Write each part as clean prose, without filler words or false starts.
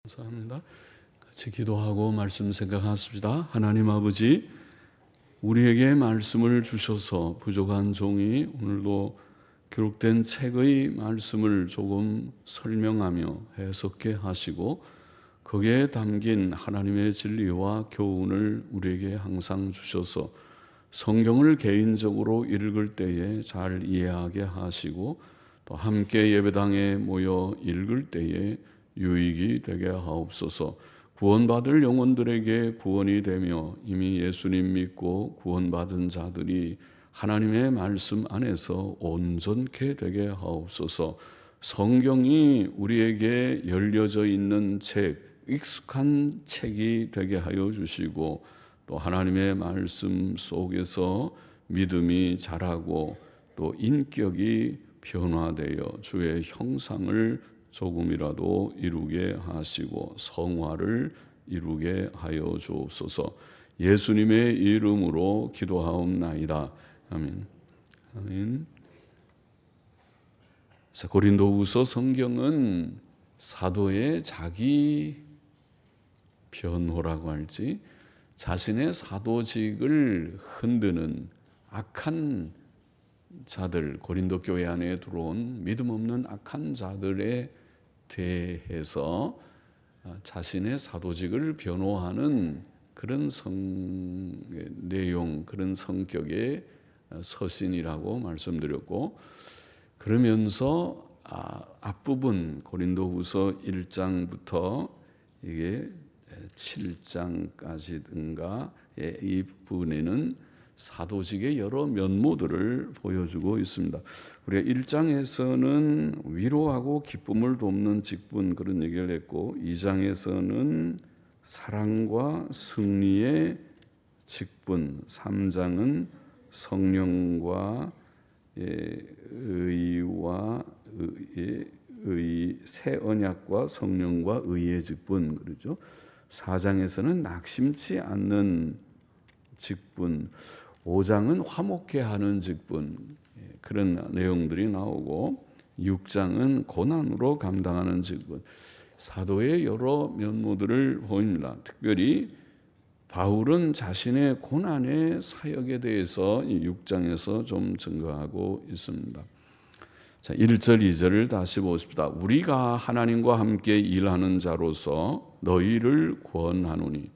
감사합니다. 같이 기도하고 말씀 생각하십시다. 하나님 아버지, 우리에게 말씀을 주셔서 부족한 종이 오늘도 기록된 책의 말씀을 조금 설명하며 해석해 하시고 거기에 담긴 하나님의 진리와 교훈을 우리에게 항상 주셔서 성경을 개인적으로 읽을 때에 잘 이해하게 하시고 또 함께 예배당에 모여 읽을 때에 유익이 되게 하옵소서. 구원받을 영혼들에게 구원이 되며 이미 예수님 믿고 구원받은 자들이 하나님의 말씀 안에서 온전케 되게 하옵소서. 성경이 우리에게 열려져 있는 책, 익숙한 책이 되게 하여 주시고 또 하나님의 말씀 속에서 믿음이 자라고 또 인격이 변화되어 주의 형상을 조금이라도 이루게 하시고 성화를 이루게 하여 주옵소서. 예수님의 이름으로 기도하옵나이다. 아멘. 아멘. 고린도후서 성경은 사도의 자기 변호라고 할지 자신의 사도직을 흔드는 악한 자들, 고린도 교회 안에 들어온 믿음 없는 악한 자들에 대해서 자신의 사도직을 변호하는 그런 내용, 그런 성격의 서신이라고 말씀드렸고, 그러면서 앞부분 고린도후서 1장부터 이게 7장까지든가 이 부분에는 사도직의 여러 면모들을 보여주고 있습니다. 우리가 1장에서는 위로하고 기쁨을 돕는 직분 그런 얘기를 했고 2장에서는 사랑과 승리의 직분, 3장은 성령과 의와 새 언약과 성령과 의의 직분 그러죠. 4장에서는 낙심치 않는 직분, 5장은 화목해 하는 직분 그런 내용들이 나오고 6장은 고난으로 감당하는 직분, 사도의 여러 면모들을 보입니다. 특별히 바울은 자신의 고난의 사역에 대해서 6장에서 좀 증거하고 있습니다. 자, 1절 2절을 다시 보십시다. 우리가 하나님과 함께 일하는 자로서 너희를 권하노니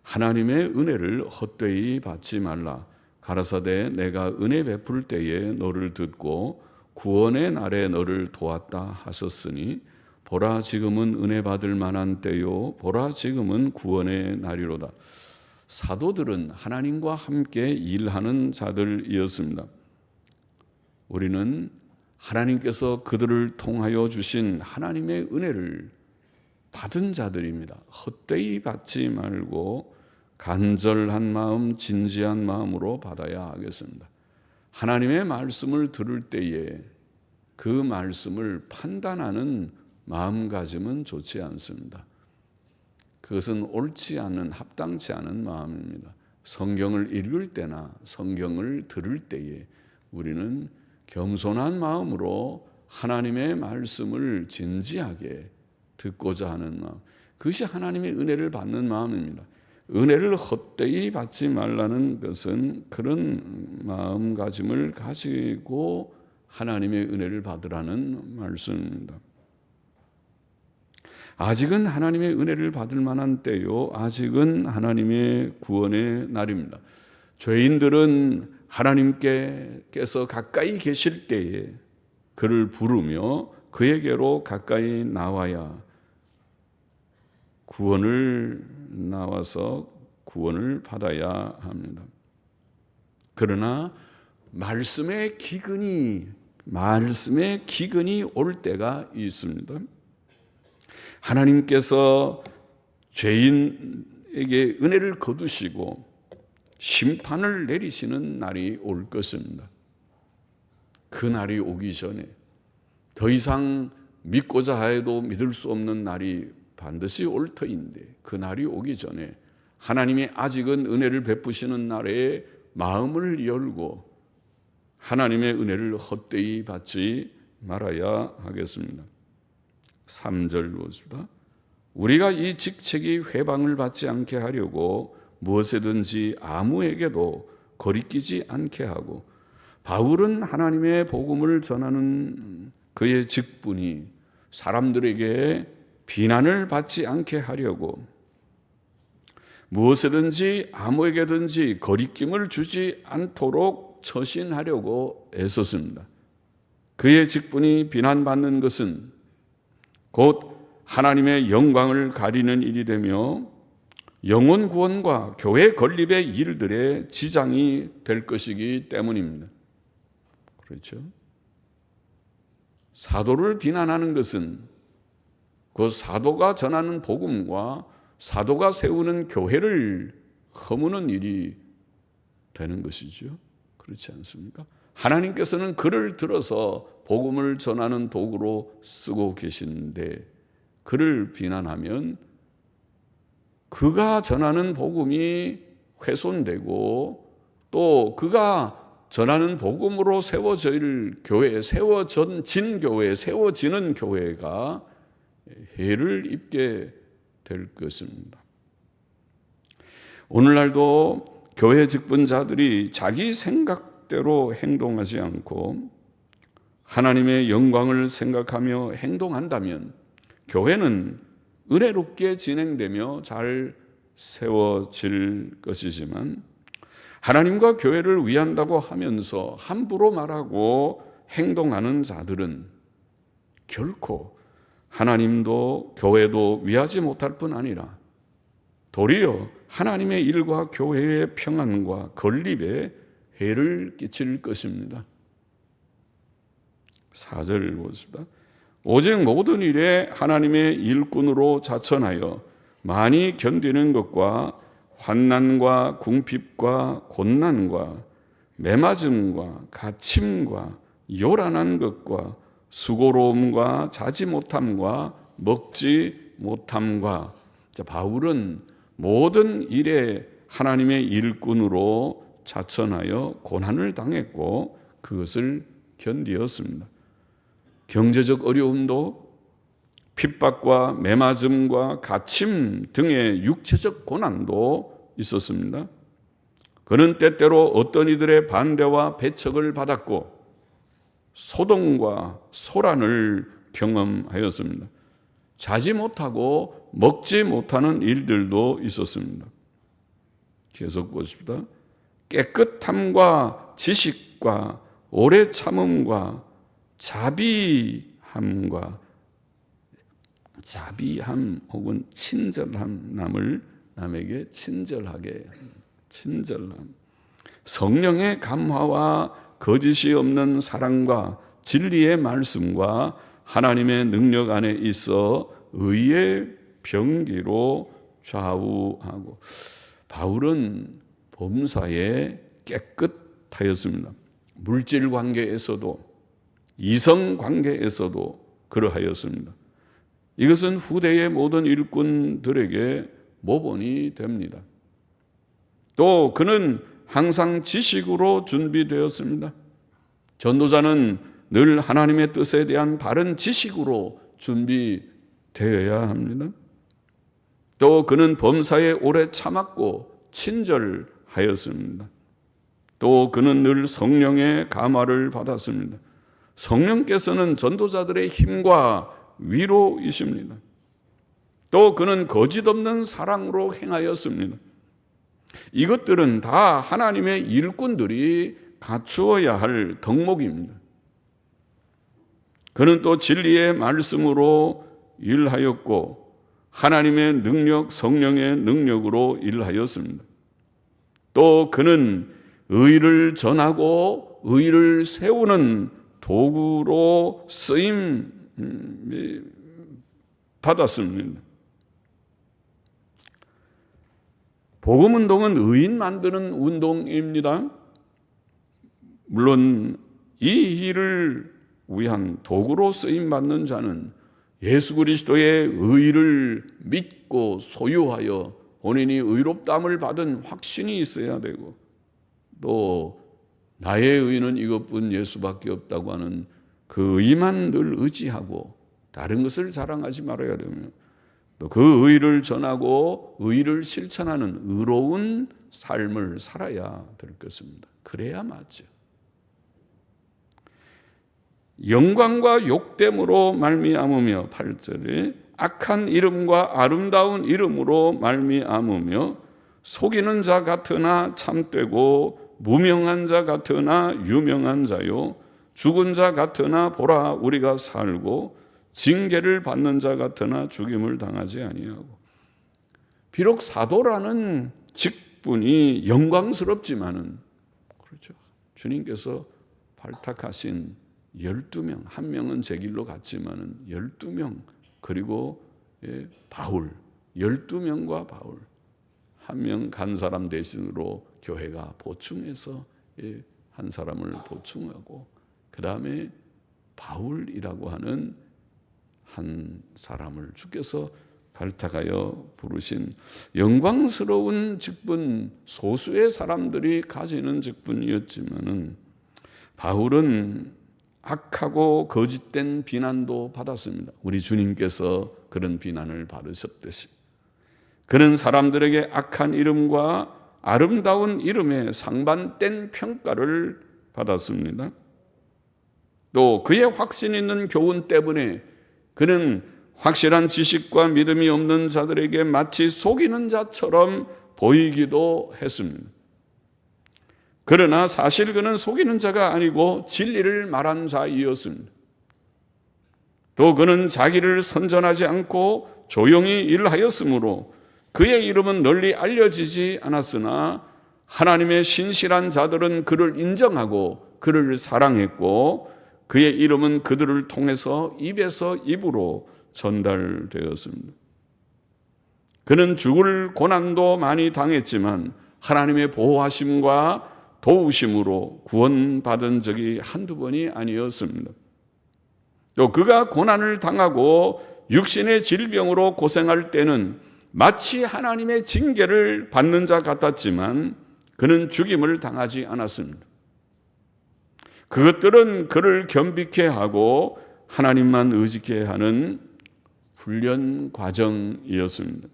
하나님의 은혜를 헛되이 받지 말라. 가라사대 내가 은혜 베풀 때에 너를 듣고 구원의 날에 너를 도왔다 하셨으니 보라 지금은 은혜 받을 만한 때요 보라 지금은 구원의 날이로다. 사도들은 하나님과 함께 일하는 자들이었습니다. 우리는 하나님께서 그들을 통하여 주신 하나님의 은혜를 받은 자들입니다. 헛되이 받지 말고 간절한 마음, 진지한 마음으로 받아야 하겠습니다. 하나님의 말씀을 들을 때에 그 말씀을 판단하는 마음가짐은 좋지 않습니다. 그것은 옳지 않은, 합당치 않은 마음입니다. 성경을 읽을 때나 성경을 들을 때에 우리는 겸손한 마음으로 하나님의 말씀을 진지하게 듣고자 하는 마음, 그것이 하나님의 은혜를 받는 마음입니다. 은혜를 헛되이 받지 말라는 것은 그런 마음가짐을 가지고 하나님의 은혜를 받으라는 말씀입니다. 아직은 하나님의 은혜를 받을 만한 때요, 아직은 하나님의 구원의 날입니다. 죄인들은 하나님께서 가까이 계실 때에 그를 부르며 그에게로 가까이 나와야 나와서 구원을 받아야 합니다. 그러나 말씀의 기근이 올 때가 있습니다. 하나님께서 죄인에게 은혜를 거두시고 심판을 내리시는 날이 올 것입니다. 그 날이 오기 전에 더 이상 믿고자 해도 믿을 수 없는 날이 반드시 올 터인데 그 날이 오기 전에 하나님이 아직은 은혜를 베푸시는 날에 마음을 열고 하나님의 은혜를 헛되이 받지 말아야 하겠습니다. 3절 보십시다. 우리가 이 직책이 회방을 받지 않게 하려고 무엇이든지 아무에게도 거리끼지 않게 하고, 바울은 하나님의 복음을 전하는 그의 직분이 사람들에게 비난을 받지 않게 하려고 무엇이든지 아무에게든지 거리낌을 주지 않도록 처신하려고 애썼습니다. 그의 직분이 비난받는 것은 곧 하나님의 영광을 가리는 일이 되며 영혼 구원과 교회 건립의 일들의 지장이 될 것이기 때문입니다. 그렇죠? 사도를 비난하는 것은 그 사도가 전하는 복음과 사도가 세우는 교회를 허무는 일이 되는 것이죠. 그렇지 않습니까? 하나님께서는 그를 들어서 복음을 전하는 도구로 쓰고 계시는데 그를 비난하면 그가 전하는 복음이 훼손되고 또 그가 전하는 복음으로 세워질 교회, 세워지는 교회가 해를 입게 될 것입니다. 오늘날도 교회 직분자들이 자기 생각대로 행동하지 않고 하나님의 영광을 생각하며 행동한다면 교회는 은혜롭게 진행되며 잘 세워질 것이지만, 하나님과 교회를 위한다고 하면서 함부로 말하고 행동하는 자들은 결코 하나님도 교회도 위하지 못할 뿐 아니라 도리어 하나님의 일과 교회의 평안과 건립에 해를 끼칠 것입니다. 4절 보겠습니다. 오직 모든 일에 하나님의 일꾼으로 자천하여 많이 견디는 것과 환난과 궁핍과 곤난과 매맞음과 갇힘과 요란한 것과 수고로움과 자지 못함과 먹지 못함과, 바울은 모든 일에 하나님의 일꾼으로 자천하여 고난을 당했고 그것을 견디었습니다. 경제적 어려움도 핍박과 매맞음과 갇힘 등의 육체적 고난도 있었습니다. 그는 때때로 어떤 이들의 반대와 배척을 받았고 소동과 소란을 경험하였습니다. 자지 못하고 먹지 못하는 일들도 있었습니다. 계속 보십시다. 깨끗함과 지식과 오래 참음과 자비함 혹은 친절함, 남에게 친절하게 친절함, 성령의 감화와 거짓이 없는 사랑과 진리의 말씀과 하나님의 능력 안에 있어 의의 병기로 좌우하고, 바울은 범사에 깨끗하였습니다. 물질 관계에서도 이성 관계에서도 그러하였습니다. 이것은 후대의 모든 일꾼들에게 모본이 됩니다. 또 그는 항상 지식으로 준비되었습니다. 전도자는 늘 하나님의 뜻에 대한 바른 지식으로 준비되어야 합니다. 또 그는 범사에 오래 참았고 친절하였습니다. 또 그는 늘 성령의 감화를 받았습니다. 성령께서는 전도자들의 힘과 위로이십니다. 또 그는 거짓없는 사랑으로 행하였습니다. 이것들은 다 하나님의 일꾼들이 갖추어야 할 덕목입니다. 그는 또 진리의 말씀으로 일하였고 하나님의 능력, 성령의 능력으로 일하였습니다. 또 그는 의를 전하고 의를 세우는 도구로 쓰임 받았습니다. 복음운동은 의인 만드는 운동입니다. 물론 이 일을 위한 도구로 쓰임받는 자는 예수 그리스도의 의를 믿고 소유하여 본인이 의롭다함을 받은 확신이 있어야 되고, 또 나의 의는 이것뿐 예수밖에 없다고 하는 그 의만 늘 의지하고 다른 것을 자랑하지 말아야 되며, 또 그 의를 전하고 의를 실천하는 의로운 삶을 살아야 될 것입니다. 그래야 맞죠. 영광과 욕됨으로 말미암으며 8절에 악한 이름과 아름다운 이름으로 말미암으며 속이는 자 같으나 참되고 무명한 자 같으나 유명한 자요 죽은 자 같으나 보라 우리가 살고 징계를 받는 자 같으나 죽임을 당하지 아니하고. 비록 사도라는 직분이 영광스럽지만은 그렇죠. 주님께서 발탁하신 12명, 한 명은 제 길로 갔지만은 12명, 그리고 바울, 12명과 바울, 한 명 간 사람 대신으로 교회가 보충해서 한 사람을 보충하고, 그 다음에 바울이라고 하는 한 사람을 주께서 발탁하여 부르신 영광스러운 직분, 소수의 사람들이 가지는 직분이었지만은 바울은 악하고 거짓된 비난도 받았습니다. 우리 주님께서 그런 비난을 받으셨듯이 그런 사람들에게 악한 이름과 아름다운 이름에 상반된 평가를 받았습니다. 또 그의 확신 있는 교훈 때문에 그는 확실한 지식과 믿음이 없는 자들에게 마치 속이는 자처럼 보이기도 했습니다. 그러나 사실 그는 속이는 자가 아니고 진리를 말한 자이었습니다. 또 그는 자기를 선전하지 않고 조용히 일하였으므로 그의 이름은 널리 알려지지 않았으나 하나님의 신실한 자들은 그를 인정하고 그를 사랑했고 그의 이름은 그들을 통해서 입에서 입으로 전달되었습니다. 그는 죽을 고난도 많이 당했지만 하나님의 보호하심과 도우심으로 구원받은 적이 한두 번이 아니었습니다. 또 그가 고난을 당하고 육신의 질병으로 고생할 때는 마치 하나님의 징계를 받는 자 같았지만 그는 죽임을 당하지 않았습니다. 그것들은 그를 겸비케 하고 하나님만 의지케 하는 훈련 과정이었습니다.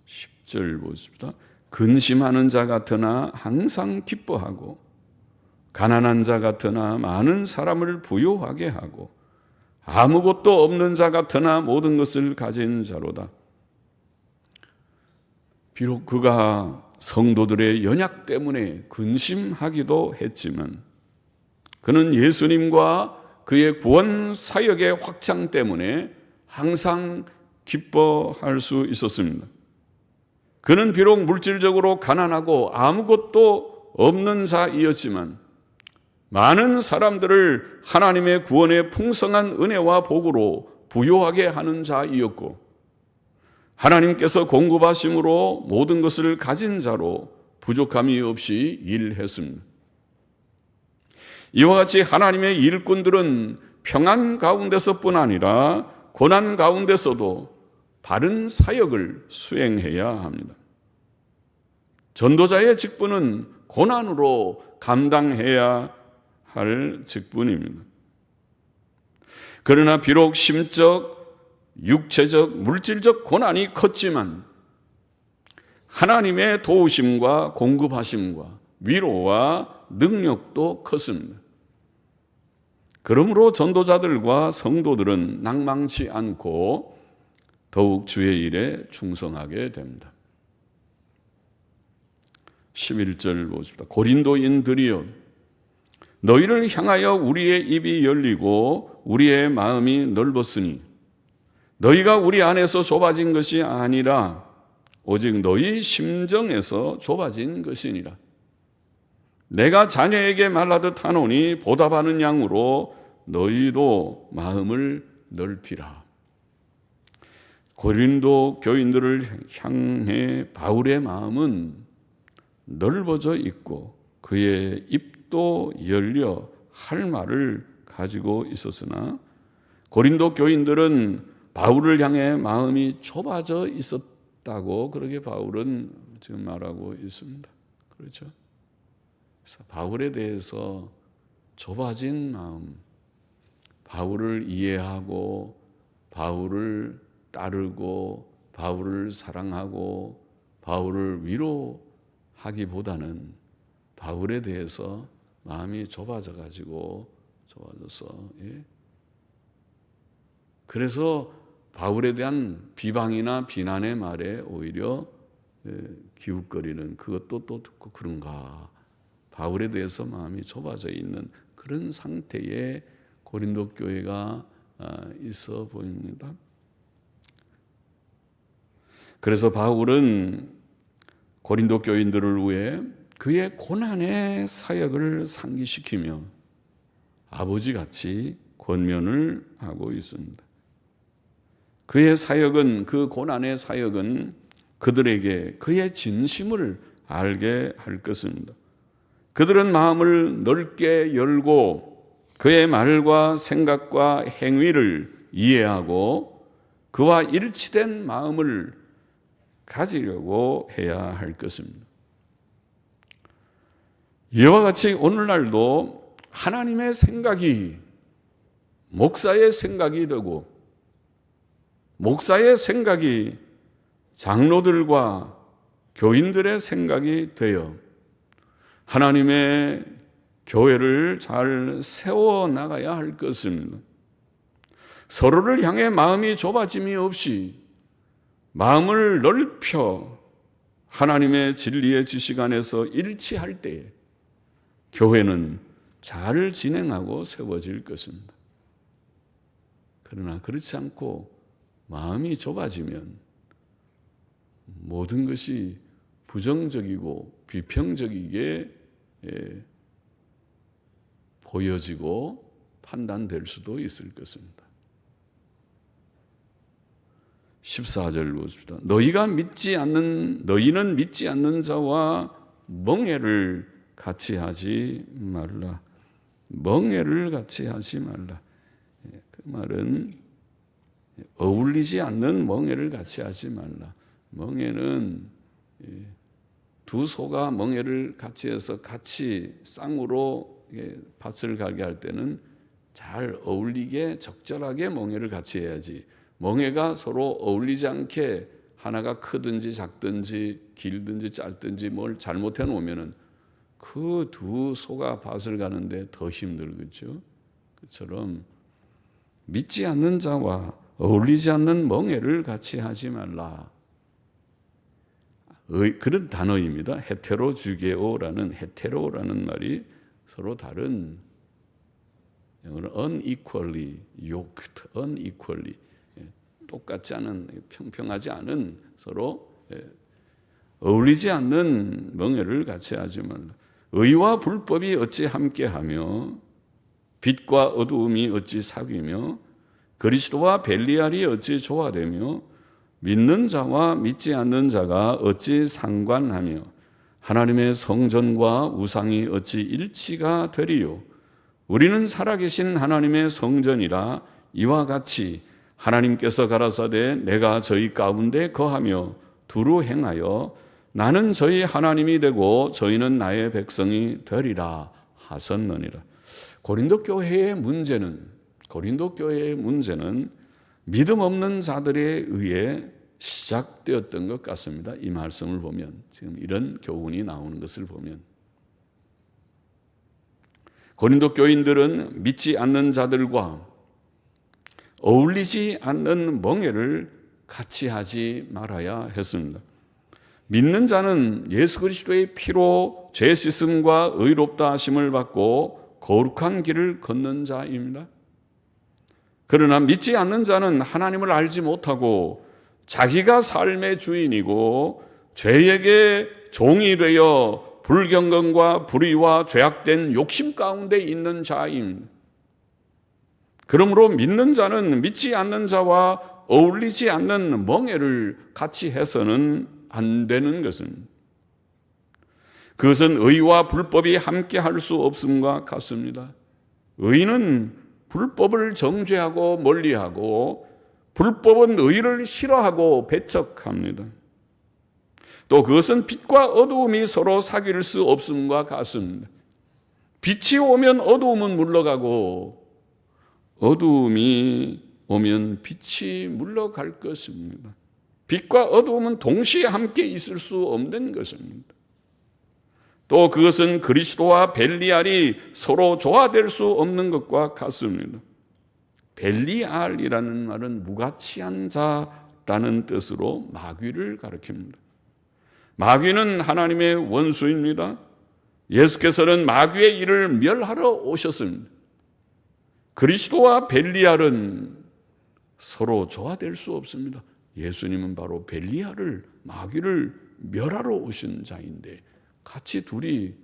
10절 보십시다. 근심하는 자 같으나 항상 기뻐하고 가난한 자 같으나 많은 사람을 부유하게 하고 아무것도 없는 자 같으나 모든 것을 가진 자로다. 비록 그가 성도들의 연약 때문에 근심하기도 했지만 그는 예수님과 그의 구원 사역의 확장 때문에 항상 기뻐할 수 있었습니다. 그는 비록 물질적으로 가난하고 아무것도 없는 자이었지만 많은 사람들을 하나님의 구원의 풍성한 은혜와 복으로 부요하게 하는 자이었고 하나님께서 공급하심으로 모든 것을 가진 자로 부족함이 없이 일했습니다. 이와 같이 하나님의 일꾼들은 평안 가운데서뿐 아니라 고난 가운데서도 바른 사역을 수행해야 합니다. 전도자의 직분은 고난으로 감당해야 할 직분입니다. 그러나 비록 심적, 육체적, 물질적 고난이 컸지만 하나님의 도우심과 공급하심과 위로와 능력도 컸습니다. 그러므로 전도자들과 성도들은 낭망치 않고 더욱 주의 일에 충성하게 됩니다. 11절 보십시다. 고린도인들이여 너희를 향하여 우리의 입이 열리고 우리의 마음이 넓었으니 너희가 우리 안에서 좁아진 것이 아니라 오직 너희 심정에서 좁아진 것이니라. 내가 자녀에게 말하듯 하노니 보답하는 양으로 너희도 마음을 넓히라. 고린도 교인들을 향해 바울의 마음은 넓어져 있고 그의 입도 열려 할 말을 가지고 있었으나 고린도 교인들은 바울을 향해 마음이 좁아져 있었다고 그렇게 바울은 지금 말하고 있습니다. 그렇죠? 그래서 바울에 대해서 좁아진 마음, 바울을 이해하고 바울을 따르고 바울을 사랑하고 바울을 위로하기보다는 바울에 대해서 마음이 좁아져서 그래서 바울에 대한 비방이나 비난의 말에 오히려 기웃거리는, 그것도 또 듣고 그런가, 바울에 대해서 마음이 좁아져 있는 그런 상태에 고린도 교회가 있어 보입니다. 그래서 바울은 고린도 교인들을 위해 그의 고난의 사역을 상기시키며 아버지같이 권면을 하고 있습니다. 그의 사역은, 그 고난의 사역은 그들에게 그의 진심을 알게 할 것입니다. 그들은 마음을 넓게 열고 그의 말과 생각과 행위를 이해하고 그와 일치된 마음을 가지려고 해야 할 것입니다. 이와 같이 오늘날도 하나님의 생각이 목사의 생각이 되고 목사의 생각이 장로들과 교인들의 생각이 되어 하나님의 교회를 잘 세워나가야 할 것입니다. 서로를 향해 마음이 좁아짐이 없이 마음을 넓혀 하나님의 진리의 지식 안에서 일치할 때에 교회는 잘 진행하고 세워질 것입니다. 그러나 그렇지 않고 마음이 좁아지면 모든 것이 부정적이고 비평적이게 보여지고 판단될 수도 있을 것입니다. 14절 보십시다. 너희는 믿지 않는 자와 멍해를 같이 하지 말라. 멍해를 같이 하지 말라. 그 말은 어울리지 않는 멍해를 같이 하지 말라. 멍해는 두 소가 멍해를 같이 해서 같이 쌍으로 밭을 갈게 할 때는 잘 어울리게 적절하게 멍해를 같이 해야지, 멍해가 서로 어울리지 않게 하나가 크든지 작든지 길든지 짧든지 뭘 잘못해 놓으면은 그 두 소가 밭을 가는데 더 힘들겠죠. 그처럼 믿지 않는 자와 어울리지 않는 멍해를 같이 하지 말라. 그런 단어입니다. 헤테로주게오라는 말이 서로 다른, 영어는 unequally yoked, unequally 똑같지 않은, 평평하지 않은, 서로 어울리지 않는 멍해를 같이 하지 말라. 의와 불법이 어찌 함께하며 빛과 어두움이 어찌 사귀며 그리스도와 벨리알이 어찌 조화되며 믿는 자와 믿지 않는 자가 어찌 상관하며 하나님의 성전과 우상이 어찌 일치가 되리요. 우리는 살아계신 하나님의 성전이라. 이와 같이 하나님께서 가라사대 내가 저희 가운데 거하며 두루 행하여 나는 저희 하나님이 되고 저희는 나의 백성이 되리라 하셨느니라. 고린도 교회의 문제는 믿음 없는 자들에 의해 시작되었던 것 같습니다. 이 말씀을 보면, 지금 이런 교훈이 나오는 것을 보면, 고린도 교인들은 믿지 않는 자들과 어울리지 않는 멍해를 같이 하지 말아야 했습니다. 믿는 자는 예수 그리스도의 피로 죄 씻음과 의롭다 하심을 받고 거룩한 길을 걷는 자입니다. 그러나 믿지 않는 자는 하나님을 알지 못하고 자기가 삶의 주인이고 죄에게 종이 되어 불경건과 불의와 죄악된 욕심 가운데 있는 자입니다. 그러므로 믿는 자는 믿지 않는 자와 어울리지 않는 멍해를 같이 해서는 안 되는 것입니다. 그것은 의와 불법이 함께 할 수 없음과 같습니다. 의는 불법을 정죄하고 멀리하고 불법은 의를 싫어하고 배척합니다. 또 그것은 빛과 어두움이 서로 사귈 수 없음과 같습니다. 빛이 오면 어두움은 물러가고 어두움이 오면 빛이 물러갈 것입니다. 빛과 어두움은 동시에 함께 있을 수 없는 것입니다. 또 그것은 그리스도와 벨리알이 서로 조화될 수 없는 것과 같습니다. 벨리알이라는 말은 무가치한 자라는 뜻으로 마귀를 가리킵니다. 마귀는 하나님의 원수입니다. 예수께서는 마귀의 일을 멸하러 오셨습니다. 그리스도와 벨리알은 서로 조화될 수 없습니다. 예수님은 바로 벨리알을, 마귀를 멸하러 오신 자인데 같이 둘이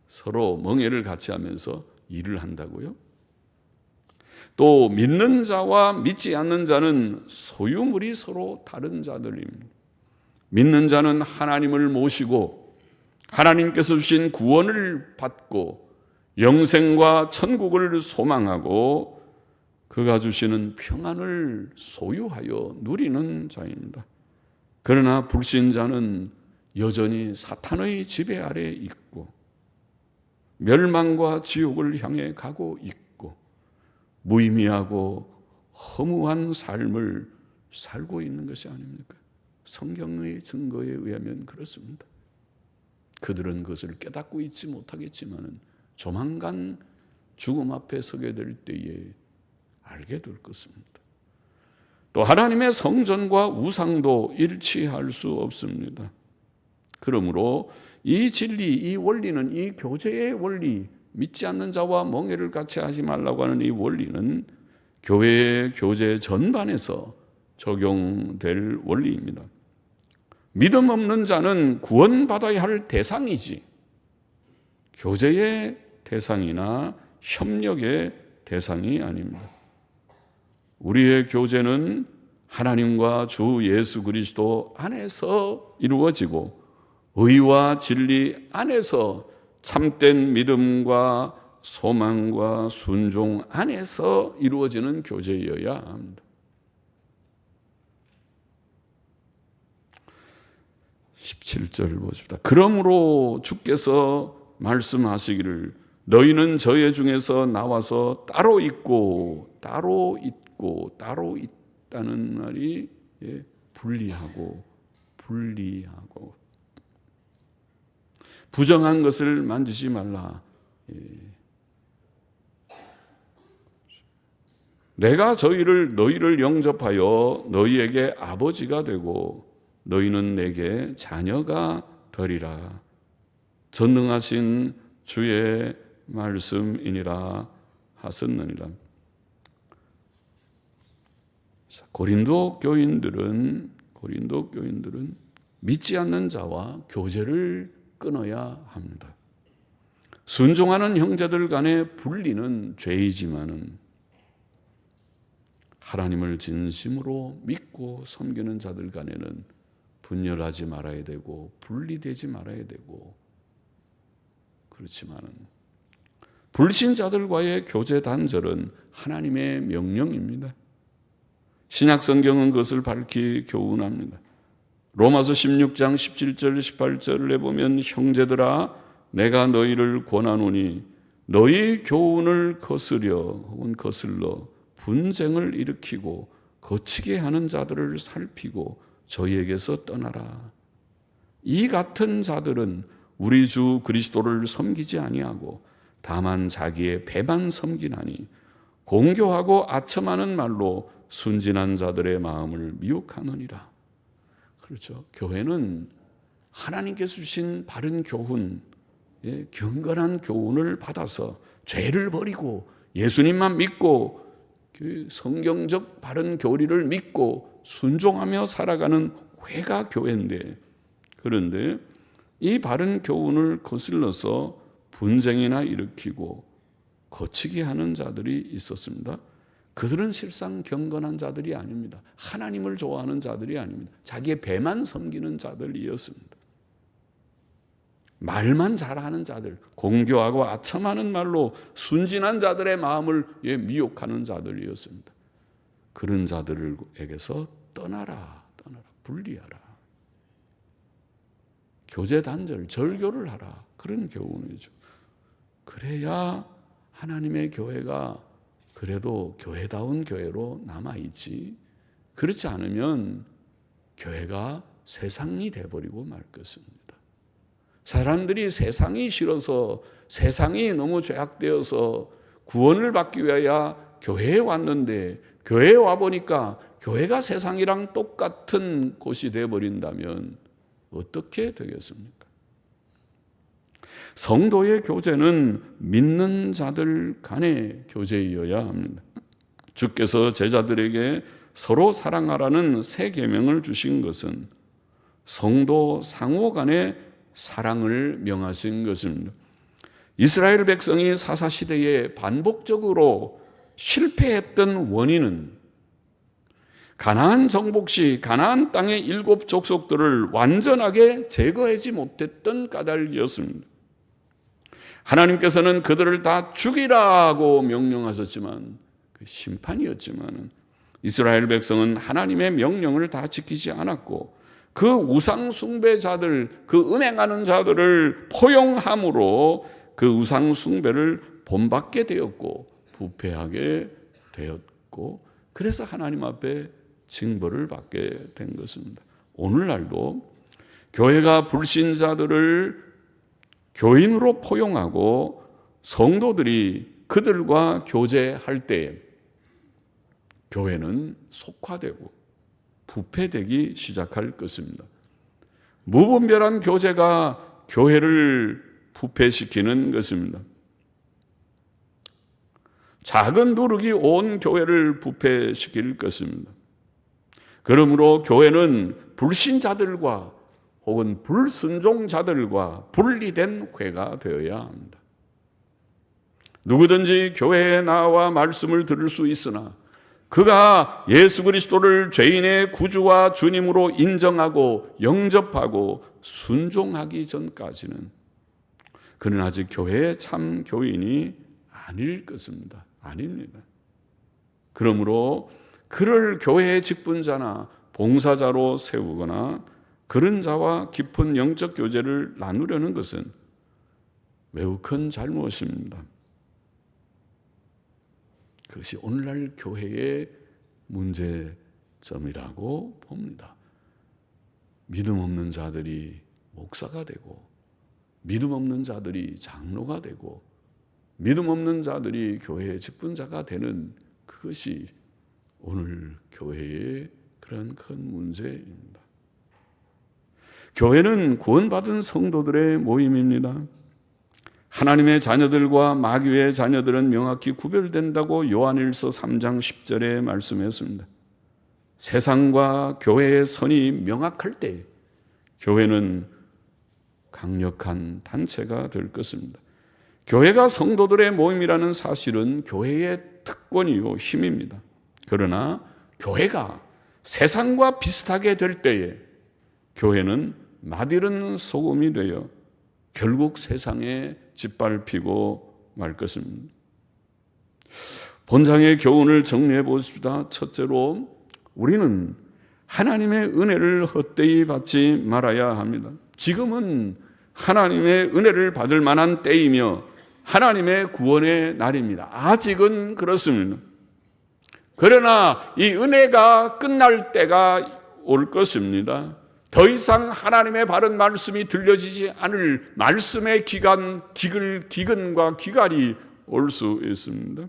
서로 멍해를 같이 하면서 일을 한다고요? 또 믿는 자와 믿지 않는 자는 소유물이 서로 다른 자들입니다. 믿는 자는 하나님을 모시고 하나님께서 주신 구원을 받고 영생과 천국을 소망하고 그가 주시는 평안을 소유하여 누리는 자입니다. 그러나 불신자는 여전히 사탄의 지배 아래 있고 멸망과 지옥을 향해 가고 있고 무의미하고 허무한 삶을 살고 있는 것이 아닙니까? 성경의 증거에 의하면 그렇습니다. 그들은 그것을 깨닫고 있지 못하겠지만 조만간 죽음 앞에 서게 될 때에 알게 될 것입니다. 또 하나님의 성전과 우상도 일치할 수 없습니다. 그러므로 이 진리, 이 원리는, 이 교제의 원리, 믿지 않는 자와 멍해를 같이 하지 말라고 하는 이 원리는 교회의 교제 전반에서 적용될 원리입니다. 믿음 없는 자는 구원받아야 할 대상이지 교제의 대상이나 협력의 대상이 아닙니다. 우리의 교제는 하나님과 주 예수 그리스도 안에서 이루어지고 의와 진리 안에서 참된 믿음과 소망과 순종 안에서 이루어지는 교제여야 합니다. 17절을 보십시다. 그러므로 주께서 말씀하시기를 너희는 저희 중에서 나와서 따로 있고 따로 있다는 말이 분리하고 부정한 것을 만지지 말라. 내가 너희를 영접하여 너희에게 아버지가 되고 너희는 내게 자녀가 되리라. 전능하신 주의 말씀이니라 하셨느니라. 고린도 교인들은 믿지 않는 자와 교제를 끊어야 합니다. 순종하는 형제들 간의 분리는 죄이지만은 하나님을 진심으로 믿고 섬기는 자들 간에는 분열하지 말아야 되고 분리되지 말아야 되고 그렇지만은 불신자들과의 교제 단절은 하나님의 명령입니다. 신약 성경은 그것을 밝히 교훈합니다. 로마서 16장 17절 18절에 보면 형제들아 내가 너희를 권하노니 너희 교훈을 거슬러 분쟁을 일으키고 거치게 하는 자들을 살피고 저희에게서 떠나라. 이 같은 자들은 우리 주 그리스도를 섬기지 아니하고 다만 자기의 배만 섬기나니 공교하고 아첨하는 말로 순진한 자들의 마음을 미혹하느니라. 그렇죠. 교회는 하나님께서 주신 바른 교훈, 경건한 교훈을 받아서 죄를 버리고 예수님만 믿고 그 성경적 바른 교리를 믿고 순종하며 살아가는 회가 교회인데, 그런데 이 바른 교훈을 거슬러서 분쟁이나 일으키고 거치게 하는 자들이 있었습니다. 그들은 실상 경건한 자들이 아닙니다. 하나님을 좋아하는 자들이 아닙니다. 자기의 배만 섬기는 자들이었습니다. 말만 잘하는 자들, 공교하고 아첨하는 말로 순진한 자들의 마음을 미혹하는 자들이었습니다. 그런 자들에게서 떠나라, 분리하라. 교제 단절, 절교를 하라. 그런 교훈이죠. 그래야 하나님의 교회가 그래도 교회다운 교회로 남아있지, 그렇지 않으면 교회가 세상이 돼버리고 말 것입니다. 사람들이 세상이 싫어서, 세상이 너무 죄악되어서 구원을 받기 위하여 교회에 왔는데, 교회에 와보니까 교회가 세상이랑 똑같은 곳이 되어버린다면 어떻게 되겠습니까? 성도의 교제는 믿는 자들 간의 교제이어야 합니다. 주께서 제자들에게 서로 사랑하라는 새 계명을 주신 것은 성도 상호 간의 사랑을 명하신 것입니다. 이스라엘 백성이 사사시대에 반복적으로 실패했던 원인은 가나안 정복 시 가나안 땅의 7 족속들을 완전하게 제거하지 못했던 까닭이었습니다. 하나님께서는 그들을 다 죽이라고 명령하셨지만, 그 심판이었지만 이스라엘 백성은 하나님의 명령을 다 지키지 않았고, 그 우상 숭배자들, 그 음행하는 자들을 포용함으로 그 우상 숭배를 본받게 되었고 부패하게 되었고, 그래서 하나님 앞에 징벌을 받게 된 것입니다. 오늘날도 교회가 불신자들을 교인으로 포용하고 성도들이 그들과 교제할 때에 교회는 속화되고 부패되기 시작할 것입니다. 무분별한 교제가 교회를 부패시키는 것입니다. 작은 누룩이 온 교회를 부패시킬 것입니다. 그러므로 교회는 불신자들과 혹은 불순종자들과 분리된 회가 되어야 합니다. 누구든지 교회에 나와 말씀을 들을 수 있으나 그가 예수 그리스도를 죄인의 구주와 주님으로 인정하고 영접하고 순종하기 전까지는 그는 아직 교회의 참 교인이 아닐 것입니다. 아닙니다. 그러므로 그를 교회의 직분자나 봉사자로 세우거나 그런 자와 깊은 영적 교제를 나누려는 것은 매우 큰 잘못입니다. 그것이 오늘날 교회의 문제점이라고 봅니다. 믿음 없는 자들이 목사가 되고, 믿음 없는 자들이 장로가 되고, 믿음 없는 자들이 교회의 직분자가 되는 그것이 오늘 교회의 그런 큰 문제입니다. 교회는 구원받은 성도들의 모임입니다. 하나님의 자녀들과 마귀의 자녀들은 명확히 구별된다고 요한일서 3장 10절에 말씀했습니다. 세상과 교회의 선이 명확할 때 교회는 강력한 단체가 될 것입니다. 교회가 성도들의 모임이라는 사실은 교회의 특권이요 힘입니다. 그러나 교회가 세상과 비슷하게 될 때에 교회는 맛이른 소금이 되어 결국 세상에 짓밟히고 말 것입니다. 본장의 교훈을 정리해 보십시다. 첫째로, 우리는 하나님의 은혜를 헛되이 받지 말아야 합니다. 지금은 하나님의 은혜를 받을 만한 때이며 하나님의 구원의 날입니다. 아직은 그렇습니다. 그러나 이 은혜가 끝날 때가 올 것입니다. 더 이상 하나님의 바른 말씀이 들려지지 않을 말씀의 기근과 기갈이 올 수 있습니다.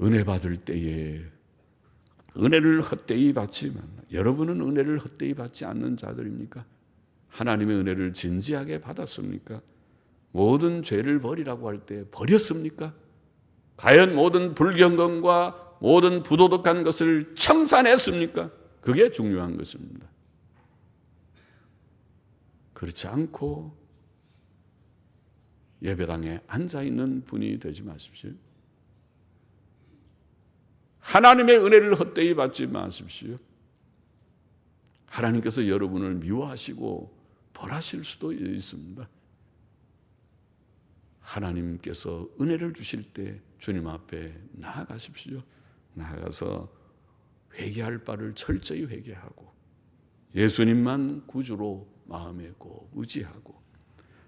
은혜 받을 때에 은혜를 헛되이 받지 말라. 여러분은 은혜를 헛되이 받지 않는 자들입니까? 하나님의 은혜를 진지하게 받았습니까? 모든 죄를 버리라고 할 때 버렸습니까? 과연 모든 불경건과 모든 부도덕한 것을 청산했습니까? 그게 중요한 것입니다. 그렇지 않고 예배당에 앉아있는 분이 되지 마십시오. 하나님의 은혜를 헛되이 받지 마십시오. 하나님께서 여러분을 미워하시고 벌하실 수도 있습니다. 하나님께서 은혜를 주실 때 주님 앞에 나아가십시오. 나아가서 회개할 바를 철저히 회개하고 예수님만 구주로 마음에 꼭 의지하고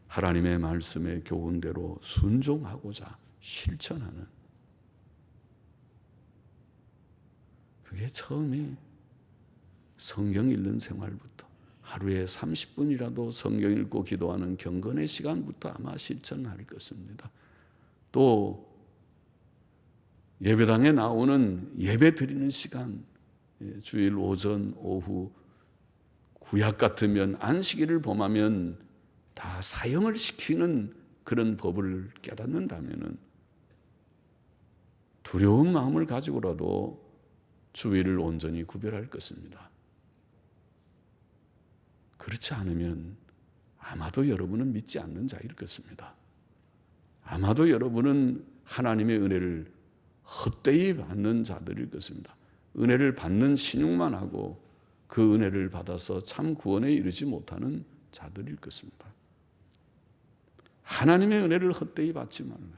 하나님의 말씀의 교훈대로 순종하고자 실천하는, 그게 처음에 성경 읽는 생활부터, 하루에 30분이라도 성경 읽고 기도하는 경건의 시간부터 아마 실천할 것입니다. 또 예배당에 나오는 예배 드리는 시간, 주일 오전, 오후, 구약 같으면 안식일을 범하면 다 사형을 시키는 그런 법을 깨닫는다면 두려운 마음을 가지고라도 주일을 온전히 구별할 것입니다. 그렇지 않으면 아마도 여러분은 믿지 않는 자일 것입니다. 아마도 여러분은 하나님의 은혜를 헛되이 받는 자들일 것입니다. 은혜를 받는 신용만 하고 그 은혜를 받아서 참 구원에 이르지 못하는 자들일 것입니다. 하나님의 은혜를 헛되이 받지 말아요.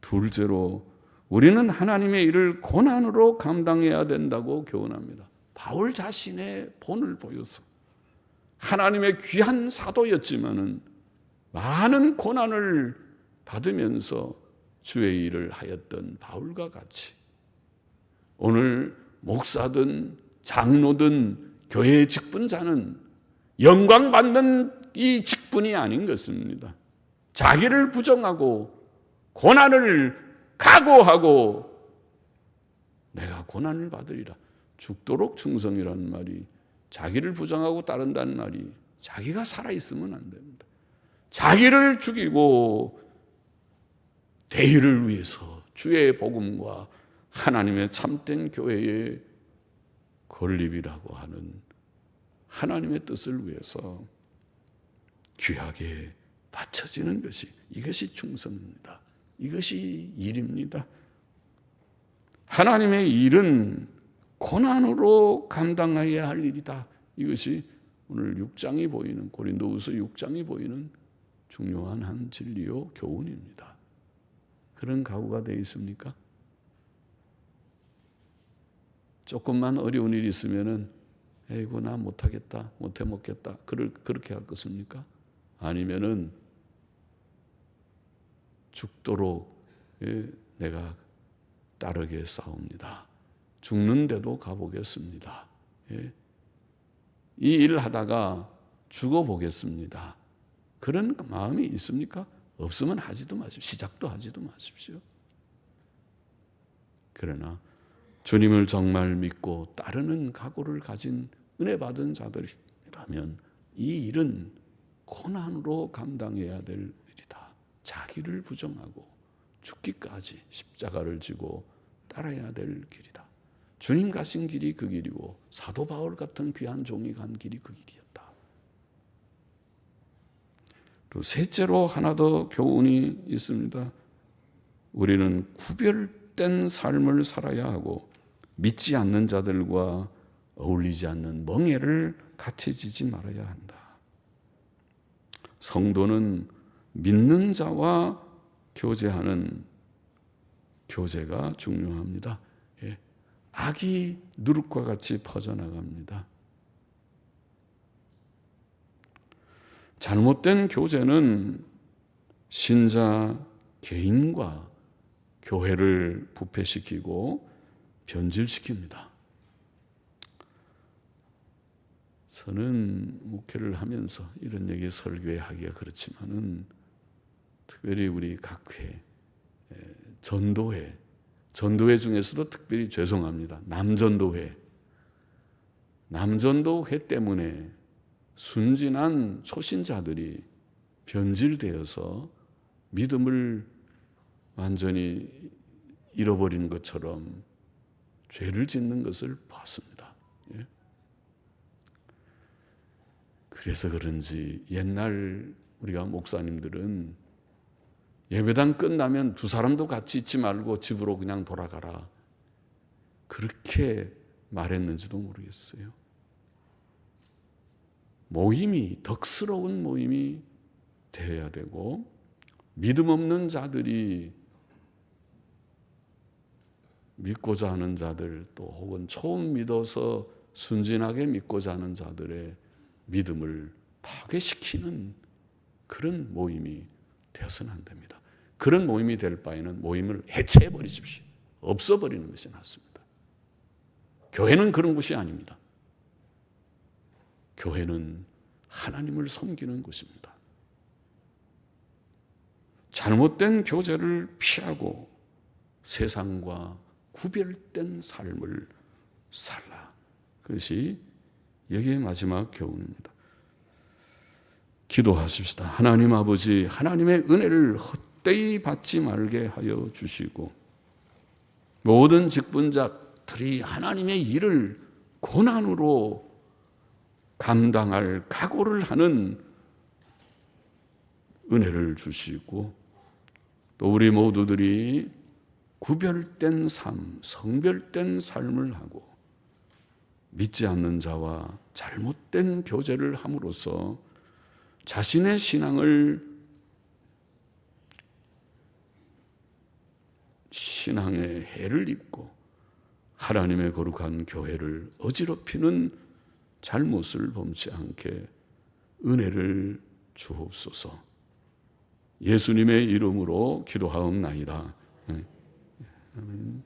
둘째로 우리는 하나님의 일을 고난으로 감당해야 된다고 교훈합니다. 바울 자신의 본을 보여서 하나님의 귀한 사도였지만은 많은 고난을 받으면서 주의 일을 하였던 바울과 같이 오늘 목사든 장로든 교회의 직분자는 영광받는 이 직분이 아닌 것입니다. 자기를 부정하고 고난을 각오하고 내가 고난을 받으리라. 죽도록 충성이라는 말이 자기를 부정하고 따른다는 말이 자기가 살아있으면 안 됩니다. 자기를 죽이고 대의를 위해서 주의 복음과 하나님의 참된 교회의 건립이라고 하는 하나님의 뜻을 위해서 귀하게 바쳐지는 것이, 이것이 충성입니다. 이것이 일입니다. 하나님의 일은 고난으로 감당해야 할 일이다. 이것이 오늘 6장이 보이는, 고린도후서 6장이 보이는 중요한 한 진리요 교훈입니다. 그런 각오가 되어 있습니까? 조금만 어려운 일이 있으면은 에이구 나 못하겠다, 못해 먹겠다, 그렇게 할 것입니까? 아니면은 죽도록 내가 따르게 싸웁니다. 죽는데도 가보겠습니다. 이 일을 하다가 죽어보겠습니다. 그런 마음이 있습니까? 없으면 하지도 마십시오. 시작도 하지도 마십시오. 그러나 주님을 정말 믿고 따르는 각오를 가진 은혜 받은 자들이라면 이 일은 고난으로 감당해야 될 일이다. 자기를 부정하고 죽기까지 십자가를 지고 따라야 될 길이다. 주님 가신 길이 그 길이고 사도 바울 같은 귀한 종이 간 길이 그 길이었다. 또 셋째로 하나 더 교훈이 있습니다. 우리는 구별된 삶을 살아야 하고 믿지 않는 자들과 어울리지 않는 멍에를 같이 지지 말아야 한다. 성도는 믿는 자와 교제하는 교제가 중요합니다. 악이 누룩과 같이 퍼져나갑니다. 잘못된 교제는 신자 개인과 교회를 부패시키고 변질시킵니다. 저는 목회를 하면서 이런 얘기 설교에 하기가 그렇지만은 특별히 우리 각 회, 전도회 중에서도 특별히 죄송합니다. 남전도회 때문에 순진한 초신자들이 변질되어서 믿음을 완전히 잃어버리는 것처럼 죄를 짓는 것을 봤습니다. 그래서 그런지 옛날 우리가 목사님들은 예배당 끝나면 두 사람도 같이 있지 말고 집으로 그냥 돌아가라. 그렇게 말했는지도 모르겠어요. 모임이 덕스러운 모임이 되어야 되고 믿음 없는 자들이 믿고자 하는 자들 또 혹은 처음 믿어서 순진하게 믿고자 하는 자들의 믿음을 파괴시키는 그런 모임이 되어서는 안 됩니다. 그런 모임이 될 바에는 모임을 해체해 버리십시오. 없어버리는 것이 낫습니다. 교회는 그런 곳이 아닙니다. 교회는 하나님을 섬기는 곳입니다. 잘못된 교제를 피하고 세상과 구별된 삶을 살라. 그것이 여기의 마지막 교훈입니다. 기도하십시다. 하나님 아버지, 하나님의 은혜를 헛되이 받지 말게 하여 주시고 모든 직분자들이 하나님의 일을 고난으로 감당할 각오를 하는 은혜를 주시고 또 우리 모두들이 구별된 삶, 성별된 삶을 하고 믿지 않는 자와 잘못된 교제를 함으로써 자신의 신앙에 해를 입고 하나님의 거룩한 교회를 어지럽히는 잘못을 범치 않게 은혜를 주옵소서. 예수님의 이름으로 기도하옵나이다. 아멘.